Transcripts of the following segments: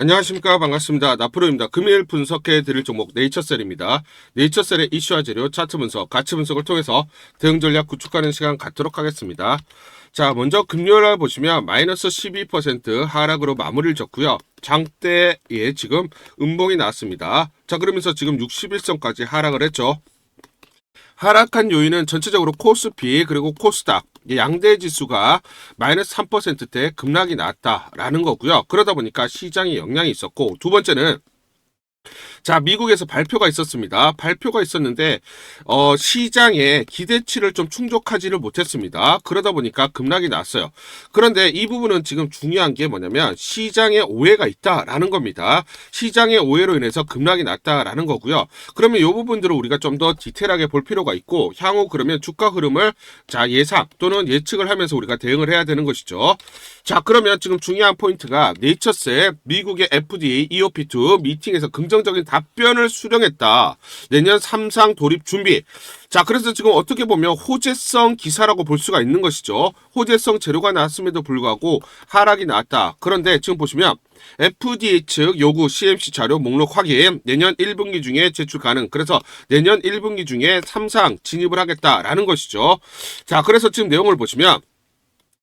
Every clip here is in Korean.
안녕하십니까. 반갑습니다. 나프로입니다. 금일 분석해 드릴 종목 네이처셀입니다. 네이처셀의 이슈와 재료, 차트 분석, 가치 분석을 통해서 대응 전략 구축하는 시간 갖도록 하겠습니다. 자, 먼저 금요일날 보시면 마이너스 12% 하락으로 마무리를 졌고요. 장대에 지금 음봉이 나왔습니다. 자, 그러면서 지금 61선까지 하락을 했죠. 하락한 요인은 전체적으로 코스피 그리고 코스닥 양대 지수가 마이너스 3%대 급락이 났다라는 거고요. 그러다 보니까 시장에 영향이 있었고, 두 번째는 자, 미국에서 발표가 있었습니다. 발표가 있었는데 시장의 기대치를 좀 충족하지를 못했습니다. 그러다 보니까 급락이 났어요. 그런데 이 부분은 지금 중요한 게 뭐냐면 시장에 오해가 있다라는 겁니다. 시장의 오해로 인해서 급락이 났다라는 거고요. 그러면 이 부분들을 우리가 좀 더 디테일하게 볼 필요가 있고, 향후 그러면 주가 흐름을 자 예상 또는 예측을 하면서 우리가 대응을 해야 되는 것이죠. 자, 그러면 지금 중요한 포인트가 네이처셀 미국의 FDA EOP2 미팅에서 긍정적인 답변을 수령했다. 내년 3상 돌입 준비. 자, 그래서 지금 어떻게 보면 호재성 기사라고 볼 수가 있는 것이죠. 호재성 재료가 나왔음에도 불구하고 하락이 나왔다. 그런데 지금 보시면 FDA 측 요구 CMC 자료 목록 확인 내년 1분기 중에 제출 가능. 그래서 내년 1분기 중에 3상 진입을 하겠다라는 것이죠. 자, 그래서 지금 내용을 보시면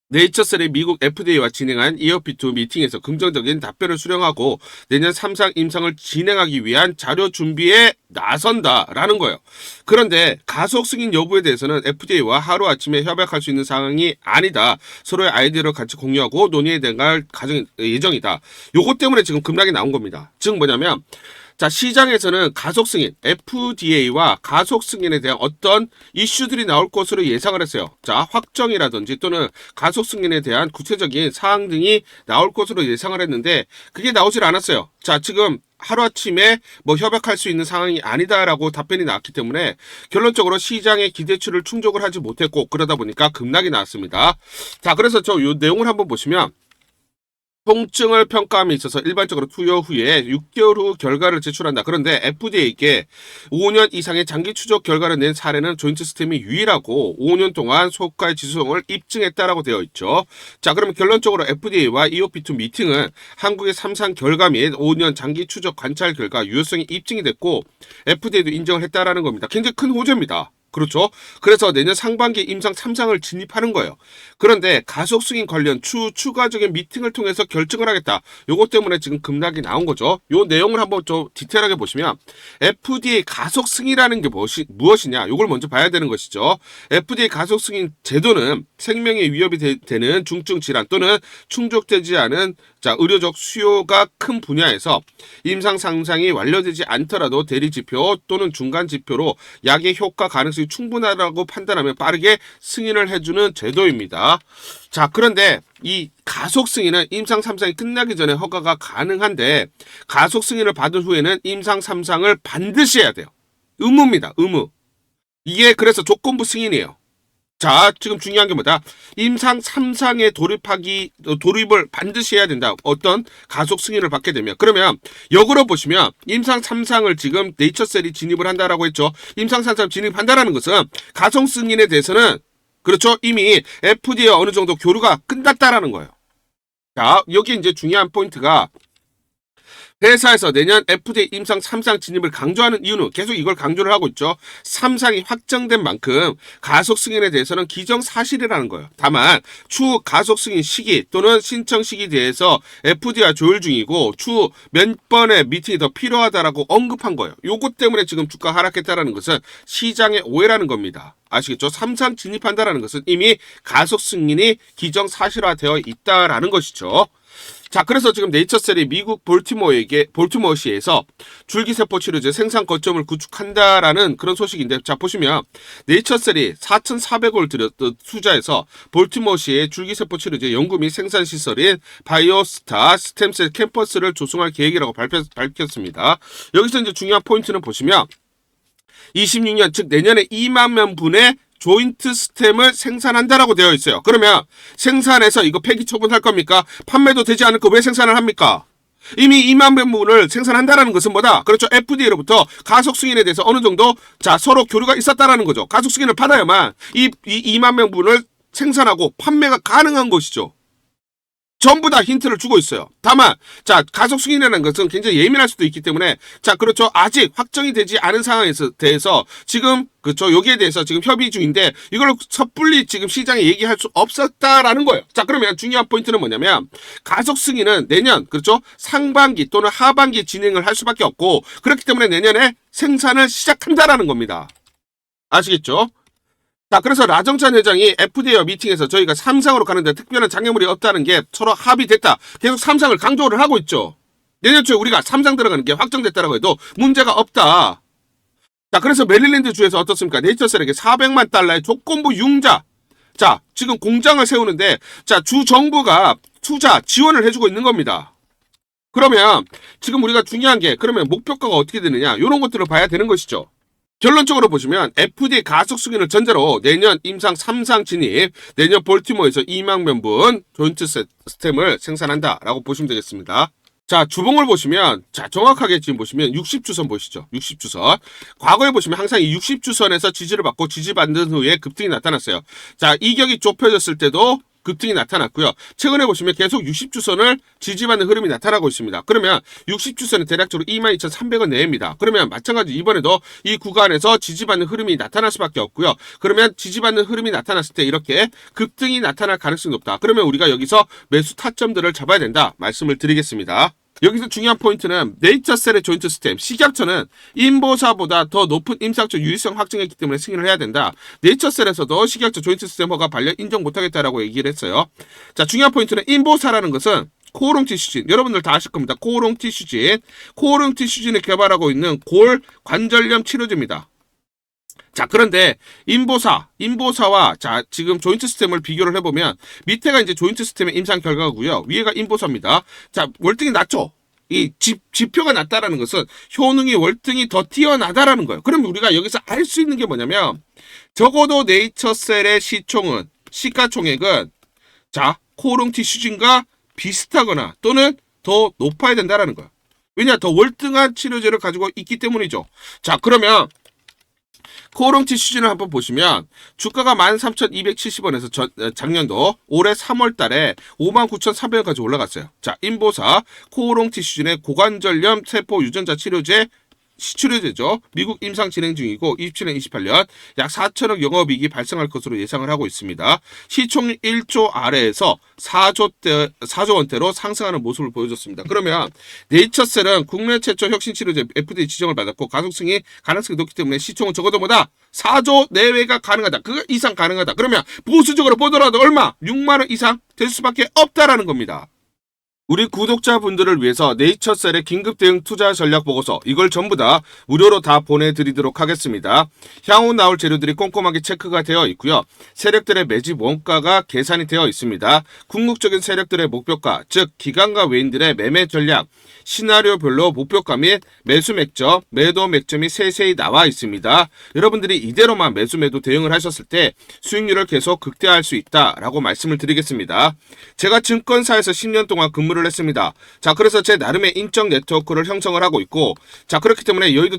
네이처셀이 미국 FDA와 진행한 EOP2 미팅에서 긍정적인 답변을 수령하고 내년 3상 임상을 진행하기 위한 자료 준비에 나선다라는 거예요. 그런데 가속 승인 여부에 대해서는 FDA와 하루아침에 협약할 수 있는 상황이 아니다. 서로의 아이디어를 같이 공유하고 논의해 나갈 예정이다. 요것 때문에 지금 급락이 나온 겁니다. 즉 뭐냐면 자, 시장에서는 가속 승인, FDA와 가속 승인에 대한 어떤 이슈들이 나올 것으로 예상을 했어요. 자, 확정이라든지 또는 가속 승인에 대한 구체적인 사항 등이 나올 것으로 예상을 했는데 그게 나오질 않았어요. 자, 지금 하루아침에 뭐 협약할 수 있는 상황이 아니다라고 답변이 나왔기 때문에 결론적으로 시장의 기대치를 충족을 하지 못했고, 그러다 보니까 급락이 나왔습니다. 자, 그래서 저 요 내용을 한번 보시면 통증을 평가함에 있어서 일반적으로 투여 후에 6개월 후 결과를 제출한다. 그런데 FDA에게 5년 이상의 장기 추적 결과를 낸 사례는 조인트 시스템이 유일하고 5년 동안 소가의 지수성을 입증했다라고 되어 있죠. 자, 그러면 결론적으로 FDA와 EOP2 미팅은 한국의 3상 결과 및 5년 장기 추적 관찰 결과 유효성이 입증이 됐고 FDA도 인정을 했다라는 겁니다. 굉장히 큰 호재입니다. 그렇죠. 그래서 내년 상반기 임상 3상을 진입하는 거예요. 그런데 가속 승인 관련 추가적인 미팅을 통해서 결정을 하겠다. 요것 때문에 지금 급락이 나온 거죠. 요 내용을 한번 좀 디테일하게 보시면 FDA 가속 승인이라는 게 무엇이냐? 요걸 먼저 봐야 되는 것이죠. FDA 가속 승인 제도는 생명에 위협이 되는 중증 질환 또는 충족되지 않은 자, 의료적 수요가 큰 분야에서 임상 3상이 완료되지 않더라도 대리 지표 또는 중간 지표로 약의 효과 가능성이 충분하다고 판단하면 빠르게 승인을 해주는 제도입니다. 자, 그런데 이 가속 승인은 임상 3상이 끝나기 전에 허가가 가능한데 가속 승인을 받은 후에는 임상 3상을 반드시 해야 돼요. 의무입니다. 의무. 이게 그래서 조건부 승인이에요. 자, 지금 중요한 게 뭐다? 임상 3상에 돌입을 반드시 해야 된다. 어떤 가속 승인을 받게 되면. 그러면 역으로 보시면 임상 3상을 지금 네이처셀이 진입을 한다라고 했죠. 임상 3상 진입한다라는 것은 가속 승인에 대해서는 그렇죠. 이미 FDA와 어느 정도 교류가 끝났다라는 거예요. 자, 여기 이제 중요한 포인트가 회사에서 내년 FDA 임상 3상 진입을 강조하는 이유는 계속 이걸 강조를 하고 있죠. 3상이 확정된 만큼 가속 승인에 대해서는 기정사실이라는 거예요. 다만 추후 가속 승인 시기 또는 신청 시기에 대해서 FDA와 조율 중이고 추후 몇 번의 미팅이 더 필요하다라고 언급한 거예요. 요것 때문에 지금 주가 하락했다라는 것은 시장의 오해라는 겁니다. 아시겠죠? 3상 진입한다라는 것은 이미 가속 승인이 기정사실화되어 있다라는 것이죠. 자, 그래서 지금 네이처셀이 미국 볼티모어시에서 줄기세포 치료제 생산 거점을 구축한다라는 그런 소식인데, 자, 보시면 네이처셀이 4,400억을 투자해서 볼티모어시의 줄기세포 치료제 연구 및 생산 시설인 바이오스타 스템셀 캠퍼스를 조성할 계획이라고 밝혔습니다. 여기서 이제 중요한 포인트는 보시면 26년 즉 내년에 2만 명분의 조인트 스템을 생산한다라고 되어 있어요. 그러면 생산해서 이거 폐기 처분할 겁니까? 판매도 되지 않을 거 왜 생산을 합니까? 이미 2만 명분을 생산한다라는 것은 뭐다? 그렇죠. FDA로부터 가속 승인에 대해서 어느 정도 자 서로 교류가 있었다라는 거죠. 가속 승인을 받아야만 이 2만 명분을 생산하고 판매가 가능한 것이죠. 전부 다 힌트를 주고 있어요. 다만 자 가속 승인이라는 것은 굉장히 예민할 수도 있기 때문에 자 그렇죠. 아직 확정이 되지 않은 상황에 대해서 지금 그렇죠. 여기에 대해서 지금 협의 중인데 이걸 섣불리 지금 시장에 얘기할 수 없었다라는 거예요. 자 그러면 중요한 포인트는 뭐냐면 가속 승인은 내년 그렇죠. 상반기 또는 하반기에 진행을 할 수밖에 없고 그렇기 때문에 내년에 생산을 시작한다라는 겁니다. 아시겠죠? 자, 그래서 라정찬 회장이 FDA와 미팅에서 저희가 3상으로 가는데 특별한 장애물이 없다는 게 서로 합의됐다. 계속 3상을 강조를 하고 있죠. 내년 초에 우리가 3상 들어가는 게 확정됐다라고 해도 문제가 없다. 자, 그래서 메릴랜드 주에서 어떻습니까? 네이처셀에게 400만 달러의 조건부 융자. 자, 지금 공장을 세우는데 자, 주 정부가 투자 지원을 해주고 있는 겁니다. 그러면 지금 우리가 중요한 게 그러면 목표가가 어떻게 되느냐? 이런 것들을 봐야 되는 것이죠. 결론적으로 보시면 FDA 가속 승인을 전제로 내년 임상 3상 진입, 내년 볼티모어에서 2만 명분 조인트 시스템을 생산한다라고 보시면 되겠습니다. 자, 주봉을 보시면 자 정확하게 지금 보시면 60주선 보시죠. 60주선. 과거에 보시면 항상 이 60주선에서 지지를 받고 지지받는 후에 급등이 나타났어요. 자, 이격이 좁혀졌을 때도 급등이 나타났고요. 최근에 보시면 계속 60주선을 지지받는 흐름이 나타나고 있습니다. 그러면 60주선은 대략적으로 22,300원 내입니다. 그러면 마찬가지 이번에도 이 구간에서 지지받는 흐름이 나타날 수밖에 없고요. 그러면 지지받는 흐름이 나타났을 때 이렇게 급등이 나타날 가능성이 높다. 그러면 우리가 여기서 매수 타점들을 잡아야 된다. 말씀을 드리겠습니다. 여기서 중요한 포인트는 네이처셀의 조인트 시스템, 식약처는 인보사보다 더 높은 임상적 유의성 확정했기 때문에 승인을 해야 된다. 네이처셀에서도 식약처 조인트 시스템 허가 반려 인정 못하겠다라고 얘기를 했어요. 자, 중요한 포인트는 인보사라는 것은 코오롱 티슈진, 여러분들 다 아실 겁니다. 코오롱 티슈진, 코오롱 티슈진을 개발하고 있는 골 관절염 치료제입니다. 자, 그런데 인보사와 자 지금 조인트 시스템을 비교를 해보면 밑에가 이제 조인트 시스템의 임상 결과고요. 위에가 인보사입니다. 자, 월등히 낮죠. 이 지표가 낮다라는 것은 효능이 월등히 더 뛰어나다라는 거예요. 그럼 우리가 여기서 알 수 있는 게 뭐냐면 적어도 네이처셀의 시가총액은 자 코오롱 티슈진과 비슷하거나 또는 더 높아야 된다라는 거예요. 왜냐? 더 월등한 치료제를 가지고 있기 때문이죠. 자, 그러면 코오롱 티슈진을 한번 보시면 주가가 13,270원에서 작년도 올해 3월 달에 59,300원까지 올라갔어요. 자, 인보사 코오롱 티슈진의 고관절염 세포 유전자 치료제죠. 미국 임상 진행 중이고 27년, 28년 약 4천억 영업이익이 발생할 것으로 예상을 하고 있습니다. 시총 1조 아래에서 4조 원대로 상승하는 모습을 보여줬습니다. 그러면 네이처셀은 국내 최초 혁신치료제 FDA 지정을 받았고 가속 승인 가능성이 높기 때문에 시총은 적어도 뭐다? 4조 내외가 가능하다. 그 이상 가능하다. 그러면 보수적으로 보더라도 얼마? 6만 원 이상 될 수밖에 없다라는 겁니다. 우리 구독자분들을 위해서 네이처셀의 긴급 대응 투자 전략 보고서 이걸 전부 다 무료로 다 보내드리도록 하겠습니다. 향후 나올 재료들이 꼼꼼하게 체크가 되어 있고요. 세력들의 매집 원가가 계산이 되어 있습니다. 궁극적인 세력들의 목표가, 즉 기관과 외인들의 매매 전략, 시나리오별로 목표가 및 매수 맥점, 매도 맥점이 세세히 나와 있습니다. 여러분들이 이대로만 매수 매도 대응을 하셨을 때 수익률을 계속 극대화할 수 있다라고 말씀을 드리겠습니다. 제가 증권사에서 10년 동안 근무를 했습니다. 자, 그래서 제 나름의 인적 네트워크를 형성을 하고 있고, 자, 그렇기 때문에 여의도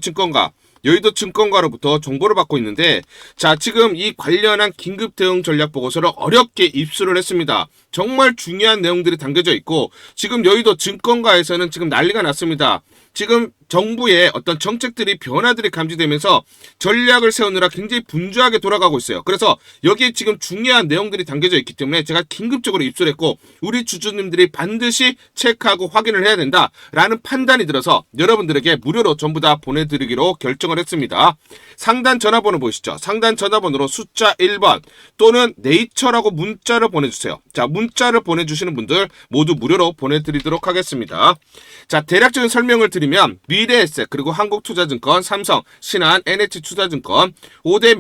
증권가로부터 정보를 받고 있는데, 자, 지금 이 관련한 긴급 대응 전략 보고서를 어렵게 입수를 했습니다. 정말 중요한 내용들이 담겨져 있고, 지금 여의도 증권가에서는 지금 난리가 났습니다. 지금 정부의 어떤 정책들이 변화들이 감지되면서 전략을 세우느라 굉장히 분주하게 돌아가고 있어요. 그래서 여기에 지금 중요한 내용들이 담겨져 있기 때문에 제가 긴급적으로 입수를 했고 우리 주주님들이 반드시 체크하고 확인을 해야 된다라는 판단이 들어서 여러분들에게 무료로 전부 다 보내드리기로 결정을 했습니다. 상단 전화번호 보시죠. 상단 전화번호로 숫자 1번 또는 네이처라고 문자를 보내주세요. 자, 문자를 보내주시는 분들 모두 무료로 보내드리도록 하겠습니다. 자, 대략적인 설명을 드리면 미래에셋 그리고 한국투자증권, 삼성, 신한, NH투자증권 5대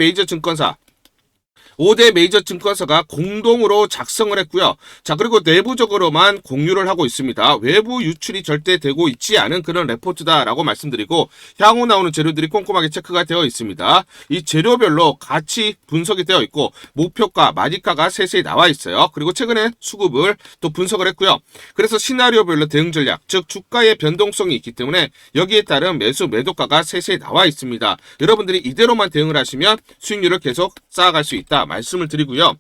메이저 증권사가 공동으로 작성을 했고요. 자, 그리고 내부적으로만 공유를 하고 있습니다. 외부 유출이 절대 되고 있지 않은 그런 레포트다라고 말씀드리고 향후 나오는 재료들이 꼼꼼하게 체크가 되어 있습니다. 이 재료별로 가치 분석이 되어 있고 목표가, 마디가가 세세히 나와 있어요. 그리고 최근에 수급을 또 분석을 했고요. 그래서 시나리오별로 대응 전략, 즉 주가의 변동성이 있기 때문에 여기에 따른 매수, 매도가가 세세히 나와 있습니다. 여러분들이 이대로만 대응을 하시면 수익률을 계속 쌓아갈 수 있다. 말씀을 드리고요.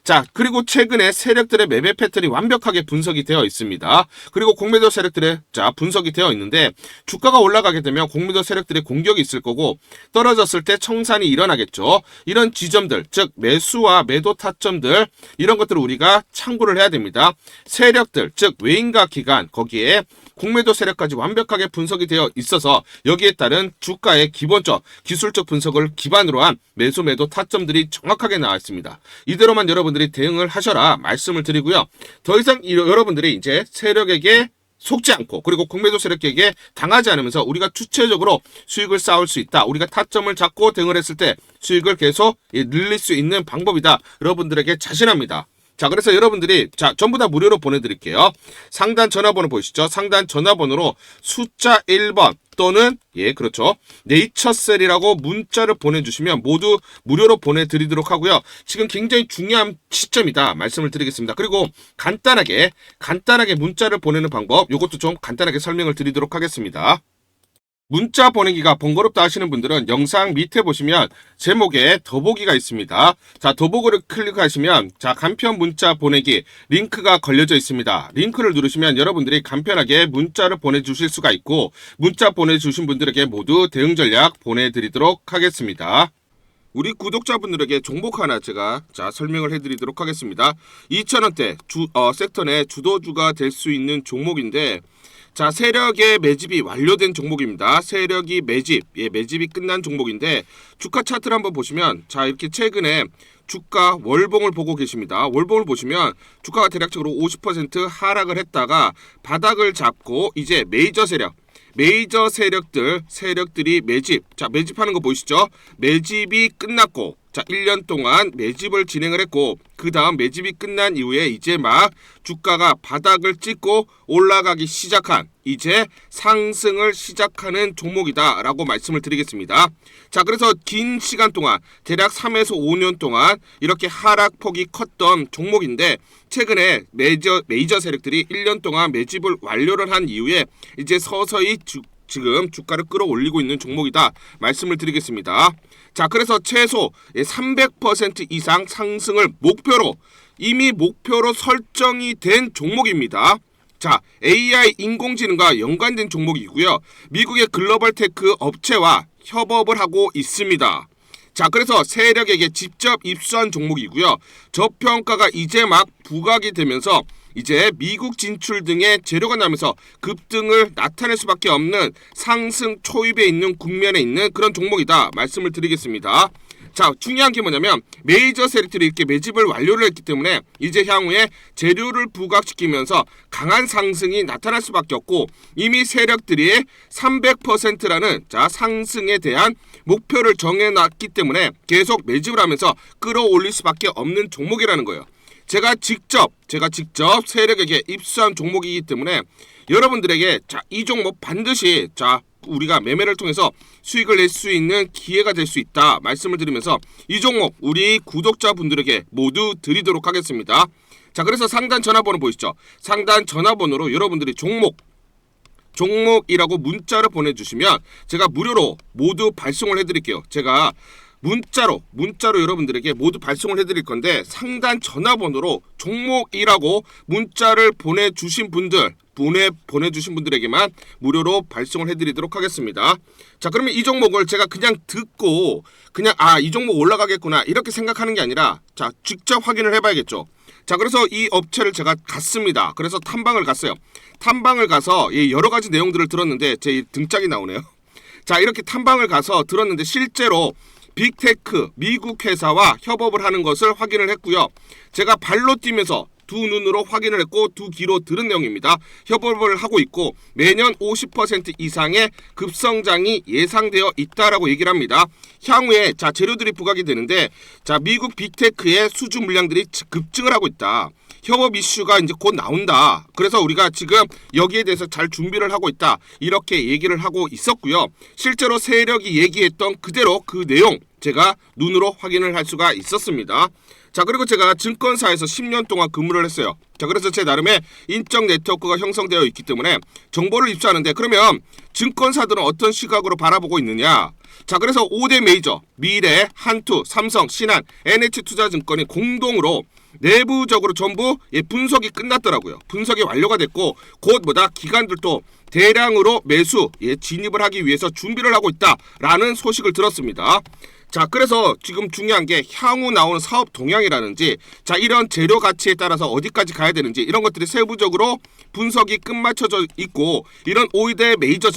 자, 그리고 최근에 세력들의 매매 패턴이 완벽하게 분석이 되어 있습니다. 그리고 공매도 세력들의 분석이 되어 있는데 주가가 올라가게 되면 공매도 세력들의 공격이 있을 거고 떨어졌을 때 청산이 일어나겠죠. 이런 지점들, 즉 매수와 매도 타점들 이런 것들을 우리가 참고를 해야 됩니다. 세력들, 즉 외인과 기관 거기에 공매도 세력까지 완벽하게 분석이 되어 있어서 여기에 따른 주가의 기본적 기술적 분석을 기반으로 한 매수 매도 타점들이 정확하게 나와 있습니다. 이대로만 여러분들이 대응을 하셔라 말씀을 드리고요. 더 이상 여러분들이 이제 세력에게 속지 않고 그리고 공매도 세력에게 당하지 않으면서 우리가 주체적으로 수익을 쌓을 수 있다. 우리가 타점을 잡고 대응을 했을 때 수익을 계속 늘릴 수 있는 방법이다. 여러분들에게 자신합니다. 자, 그래서 여러분들이 전부 다 무료로 보내드릴게요. 상단 전화번호 보이시죠? 상단 전화번호로 숫자 1번 또는 그렇죠. 네이처셀이라고 문자를 보내주시면 모두 무료로 보내드리도록 하고요. 지금 굉장히 중요한 시점이다 말씀을 드리겠습니다. 그리고 간단하게 문자를 보내는 방법 요것도 좀 간단하게 설명을 드리도록 하겠습니다. 문자 보내기가 번거롭다 하시는 분들은 영상 밑에 보시면 제목에 더보기가 있습니다. 자, 더보기를 클릭하시면 간편 문자 보내기 링크가 걸려져 있습니다. 링크를 누르시면 여러분들이 간편하게 문자를 보내주실 수가 있고 문자 보내주신 분들에게 모두 대응 전략 보내드리도록 하겠습니다. 우리 구독자분들에게 종목 하나 제가 설명을 해드리도록 하겠습니다. 2,000원대 섹터 내 주도주가 될 수 있는 종목인데 세력의 매집이 완료된 종목입니다. 세력이 매집이 끝난 종목인데 주가 차트를 한번 보시면 이렇게 최근에 주가 월봉을 보고 계십니다. 월봉을 보시면 주가가 대략적으로 50% 하락을 했다가 바닥을 잡고 이제 메이저 세력들이 매집하는 거 보이시죠? 매집이 끝났고 1년 동안 매집을 진행을 했고 그 다음 매집이 끝난 이후에 이제 막 주가가 바닥을 찍고 올라가기 시작한 이제 상승을 시작하는 종목이다 라고 말씀을 드리겠습니다. 그래서 긴 시간 동안 대략 3에서 5년 동안 이렇게 하락폭이 컸던 종목인데 최근에 메이저 세력들이 1년 동안 매집을 완료를 한 이후에 이제 서서히 지금 주가를 끌어올리고 있는 종목이다 말씀을 드리겠습니다. 그래서 최소 300% 이상 상승을 이미 목표로 설정이 된 종목입니다. AI 인공지능과 연관된 종목이고요. 미국의 글로벌 테크 업체와 협업을 하고 있습니다. 그래서 세력에게 직접 입수한 종목이고요. 저평가가 이제 막 부각이 되면서 이제 미국 진출 등의 재료가 나면서 급등을 나타낼 수밖에 없는 상승 초입에 있는 국면에 있는 그런 종목이다 말씀을 드리겠습니다. 중요한 게 뭐냐면 메이저 세력들이 이렇게 매집을 완료를 했기 때문에 이제 향후에 재료를 부각시키면서 강한 상승이 나타날 수밖에 없고 이미 세력들이 300%라는 상승에 대한 목표를 정해놨기 때문에 계속 매집을 하면서 끌어올릴 수밖에 없는 종목이라는 거예요. 제가 직접 세력에게 입수한 종목이기 때문에 여러분들에게 이 종목 반드시 우리가 매매를 통해서 수익을 낼 수 있는 기회가 될 수 있다 말씀을 드리면서 이 종목 우리 구독자분들에게 모두 드리도록 하겠습니다. 그래서 상단 전화번호 보이시죠? 상단 전화번호로 여러분들이 종목이라고 문자를 보내주시면 제가 무료로 모두 발송을 해드릴게요. 제가 문자로 여러분들에게 모두 발송을 해드릴 건데 상단 전화번호로 종목이라고 문자를 보내주신 분들에게만 무료로 발송을 해드리도록 하겠습니다. 그러면 이 종목을 제가 그냥 듣고 이 종목 올라가겠구나 이렇게 생각하는 게 아니라 직접 확인을 해봐야겠죠. 그래서 이 업체를 제가 갔습니다. 그래서 탐방을 갔어요. 탐방을 가서 여러 가지 내용들을 들었는데 제 등짝이 나오네요. 이렇게 탐방을 가서 들었는데 실제로 빅테크 미국 회사와 협업을 하는 것을 확인을 했고요. 제가 발로 뛰면서 두 눈으로 확인을 했고 두 귀로 들은 내용입니다. 협업을 하고 있고 매년 50% 이상의 급성장이 예상되어 있다라고 얘기를 합니다. 향후에 재료들이 부각이 되는데 미국 빅테크의 수주 물량들이 급증을 하고 있다. 협업 이슈가 이제 곧 나온다. 그래서 우리가 지금 여기에 대해서 잘 준비를 하고 있다. 이렇게 얘기를 하고 있었고요. 실제로 세력이 얘기했던 그대로 그 내용 제가 눈으로 확인을 할 수가 있었습니다. 그리고 제가 증권사에서 10년 동안 근무를 했어요. 그래서 제 나름의 인적 네트워크가 형성되어 있기 때문에 정보를 입수하는데 그러면 증권사들은 어떤 시각으로 바라보고 있느냐? 자, 그래서 5대 메이저, 미래, 한투, 삼성, 신한, NH투자증권이 공동으로 내부적으로 전부 분석이 끝났더라고요. 분석이 완료가 됐고 곧 기관들도 대량으로 매수 진입을 하기 위해서 준비를 하고 있다라는 소식을 들었습니다. 자, 그래서 지금 중요한 게 향후 나오는 사업 동향이라든지 자, 이런 재료 가치에 따라서 어디까지 가야 되는지 이런 것들이 세부적으로 분석이 끝마쳐져 있고, 이런 5대 메이저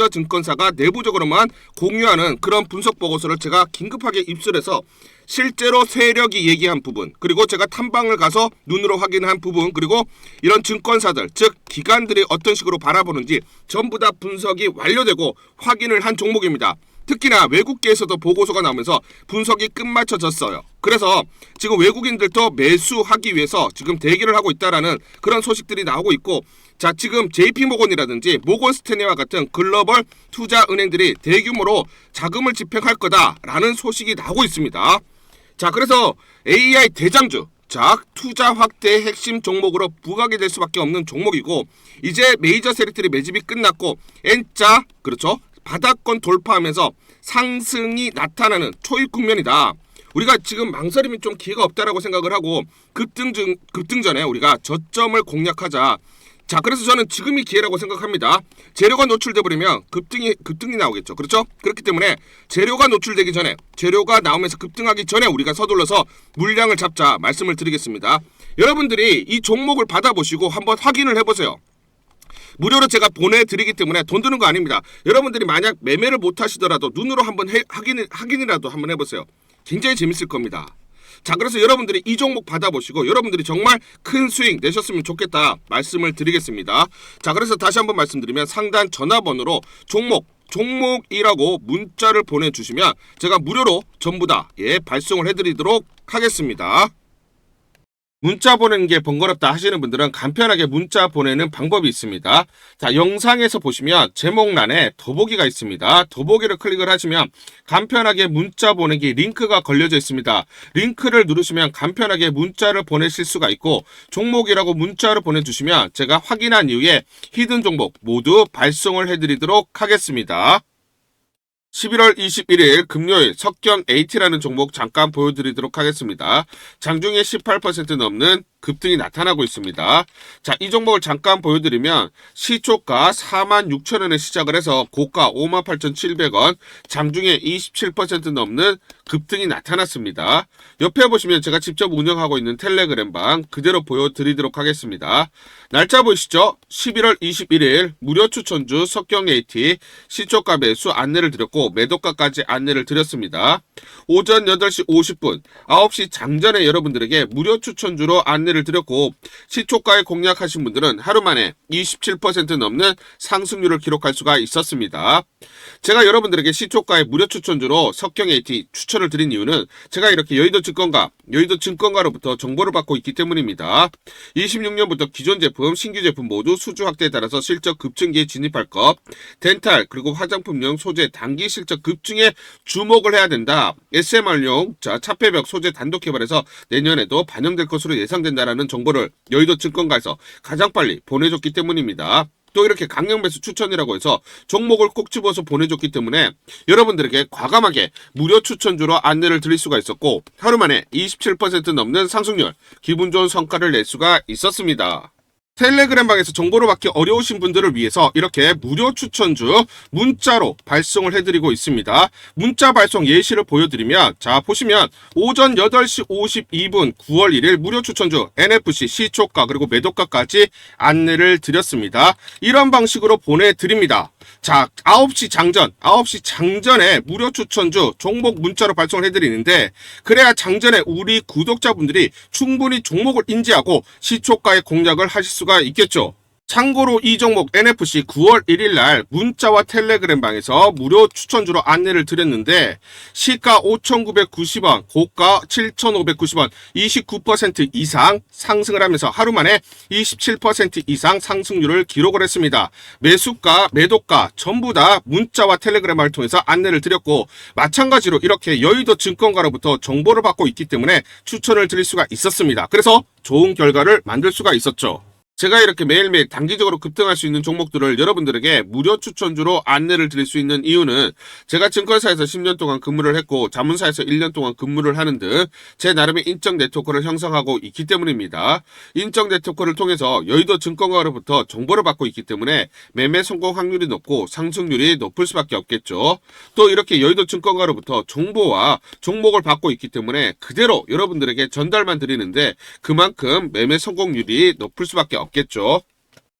증권사가 내부적으로만 공유하는 그런 분석 보고서를 제가 긴급하게 입수해서 실제로 세력이 얘기한 부분, 그리고 제가 탐방을 가서 눈으로 확인한 부분, 그리고 이런 증권사들, 즉 기관들이 어떤 식으로 바라보는지 전부 다 분석이 완료되고 확인을 한 종목입니다. 특히나 외국계에서도 보고서가 나오면서 분석이 끝마쳐졌어요. 그래서 지금 외국인들도 매수하기 위해서 지금 대기를 하고 있다라는 그런 소식들이 나오고 있고, 자, 지금 JP모건이라든지 모건스탠리와 같은 글로벌 투자 은행들이 대규모로 자금을 집행할 거다라는 소식이 나오고 있습니다. 자, 그래서 AI 대장주, 자, 투자 확대의 핵심 종목으로 부각이 될 수밖에 없는 종목이고, 이제 메이저 세력들이 매집이 끝났고 N자, 그렇죠, 바닥권 돌파하면서 상승이 나타나는 초입 국면이다. 우리가 지금 망설임이 좀 기회가 없다라고 생각을 하고 급등 전에 우리가 저점을 공략하자. 자, 그래서 저는 지금이 기회라고 생각합니다. 재료가 노출돼 버리면 급등이 나오겠죠. 그렇죠? 그렇기 때문에 재료가 노출되기 전에, 재료가 나오면서 급등하기 전에 우리가 서둘러서 물량을 잡자 말씀을 드리겠습니다. 여러분들이 이 종목을 받아보시고 한번 확인을 해보세요. 무료로 제가 보내드리기 때문에 돈 드는 거 아닙니다. 여러분들이 만약 매매를 못 하시더라도 눈으로 한번 확인이라도 한번 해보세요. 굉장히 재밌을 겁니다. 자, 그래서 여러분들이 이 종목 받아보시고 여러분들이 정말 큰 수익 내셨으면 좋겠다 말씀을 드리겠습니다. 자, 그래서 다시 한번 말씀드리면 상단 전화번호로 종목이라고 문자를 보내주시면 제가 무료로 전부 다 발송을 해드리도록 하겠습니다. 문자 보내는 게 번거롭다 하시는 분들은 간편하게 문자 보내는 방법이 있습니다. 자, 영상에서 보시면 제목란에 더보기가 있습니다. 더보기를 클릭을 하시면 간편하게 문자 보내기 링크가 걸려져 있습니다. 링크를 누르시면 간편하게 문자를 보내실 수가 있고, 종목이라고 문자를 보내주시면 제가 확인한 이후에 히든 종목 모두 발송을 해드리도록 하겠습니다. 11월 21일 금요일 석견 AT라는 종목 잠깐 보여드리도록 하겠습니다. 장중에 18% 넘는 급등이 나타나고 있습니다. 자, 이 종목을 잠깐 보여드리면 시초가 46,000원에 시작을 해서 고가 58,700원, 장중에 27% 넘는 급등이 나타났습니다. 옆에 보시면 제가 직접 운영하고 있는 텔레그램방 그대로 보여드리도록 하겠습니다. 날짜 보이시죠? 11월 21일 무료 추천주 석경 AT 시초가 매수 안내를 드렸고 매도가까지 안내를 드렸습니다. 오전 8시 50분 9시 장전에 여러분들에게 무료 추천주로 안내를 드렸고, 시초가에 공략하신 분들은 하루 만에 27% 넘는 상승률을 기록할 수가 있었습니다. 제가 여러분들에게 시초가의 무료 추천주로 석경 AT 추천을 드린 이유는 제가 이렇게 여의도 증권가로부터 정보를 받고 있기 때문입니다. 26년부터 기존 제품, 신규 제품 모두 수주 확대에 따라서 실적 급증기에 진입할 것, 덴탈 그리고 화장품용 소재 단기 실적 급증에 주목을 해야 된다. SMR용 차폐벽 소재 단독 개발해서 내년에도 반영될 것으로 예상된다라는 정보를 여의도 증권가에서 가장 빨리 보내줬기 때문입니다. 또 이렇게 강력 매수 추천이라고 해서 종목을 꼭 집어서 보내줬기 때문에 여러분들에게 과감하게 무료 추천주로 안내를 드릴 수가 있었고, 하루 만에 27% 넘는 상승률, 기분 좋은 성과를 낼 수가 있었습니다. 텔레그램방에서 정보를 받기 어려우신 분들을 위해서 이렇게 무료 추천주 문자로 발송을 해드리고 있습니다. 문자 발송 예시를 보여드리면, 자, 보시면 오전 8시 52분 9월 1일 무료 추천주 NFC 시초가 그리고 매도가까지 안내를 드렸습니다. 이런 방식으로 보내드립니다. 자, 9시 장전에 무료 추천주 종목 문자로 발송을 해드리는데, 그래야 장전에 우리 구독자분들이 충분히 종목을 인지하고 시초가의 공략을 하실 수가 있겠죠. 참고로 이 종목 NFC 9월 1일 날 문자와 텔레그램방에서 무료 추천주로 안내를 드렸는데, 시가 5,990원, 고가 7,590원, 29% 이상 상승을 하면서 하루 만에 27% 이상 상승률을 기록을 했습니다. 매수가, 매도가 전부 다 문자와 텔레그램을 통해서 안내를 드렸고, 마찬가지로 이렇게 여의도 증권가로부터 정보를 받고 있기 때문에 추천을 드릴 수가 있었습니다. 그래서 좋은 결과를 만들 수가 있었죠. 제가 이렇게 매일매일 단기적으로 급등할 수 있는 종목들을 여러분들에게 무료 추천주로 안내를 드릴 수 있는 이유는 제가 증권사에서 10년 동안 근무를 했고 자문사에서 1년 동안 근무를 하는 등 제 나름의 인적 네트워크를 형성하고 있기 때문입니다. 인적 네트워크를 통해서 여의도 증권가로부터 정보를 받고 있기 때문에 매매 성공 확률이 높고 상승률이 높을 수밖에 없겠죠. 또 이렇게 여의도 증권가로부터 정보와 종목을 받고 있기 때문에 그대로 여러분들에게 전달만 드리는데 그만큼 매매 성공률이 높을 수밖에 없겠죠.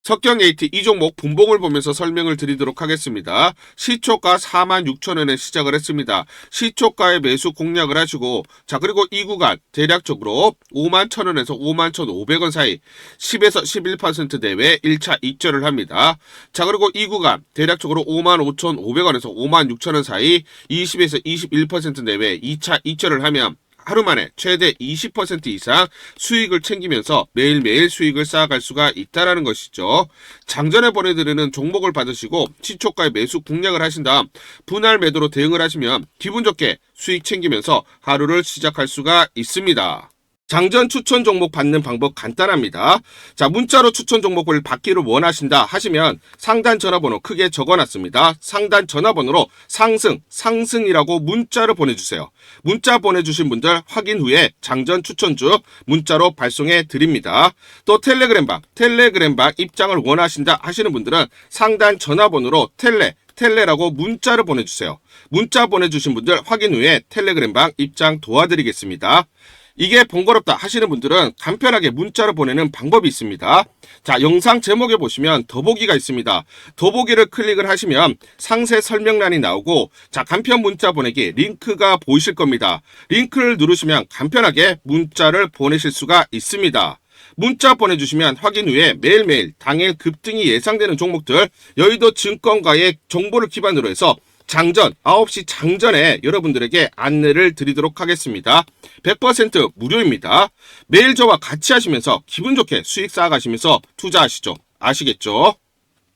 석경 AT 이 종목 분봉을 보면서 설명을 드리도록 하겠습니다. 시초가 46,000원에 시작을 했습니다. 시초가에 매수 공략을 하시고 자 그리고 이 구간 대략적으로 51,000원에서 51,500원 사이 10에서 11% 내외 1차 익절을 합니다. 자 그리고 이 구간 대략적으로 55,500원에서 56,000원 사이 20에서 21% 내외 2차 익절을 하면 하루 만에 최대 20% 이상 수익을 챙기면서 매일매일 수익을 쌓아갈 수가 있다는 것이죠. 장전에 보내드리는 종목을 받으시고 시초가에 매수 공략을 하신 다음 분할 매도로 대응을 하시면 기분 좋게 수익 챙기면서 하루를 시작할 수가 있습니다. 장전 추천 종목 받는 방법 간단합니다. 자, 문자로 추천 종목을 받기를 원하신다 하시면 상단 전화번호 크게 적어놨습니다. 상단 전화번호로 상승이라고 문자를 보내주세요. 문자 보내주신 분들 확인 후에 장전 추천주 문자로 발송해 드립니다. 또 텔레그램방 입장을 원하신다 하시는 분들은 상단 전화번호로 텔레라고 문자를 보내주세요. 문자 보내주신 분들 확인 후에 텔레그램방 입장 도와드리겠습니다. 이게 번거롭다 하시는 분들은 간편하게 문자로 보내는 방법이 있습니다. 자, 영상 제목에 보시면 더보기가 있습니다. 더보기를 클릭을 하시면 상세 설명란이 나오고 자, 간편 문자 보내기 링크가 보이실 겁니다. 링크를 누르시면 간편하게 문자를 보내실 수가 있습니다. 문자 보내주시면 확인 후에 매일매일 당일 급등이 예상되는 종목들 여의도 증권가의 정보를 기반으로 해서 장전 9시 장전에 여러분들에게 안내를 드리도록 하겠습니다. 100% 무료입니다. 매일 저와 같이 하시면서 기분 좋게 수익 쌓아가시면서 투자하시죠. 아시겠죠?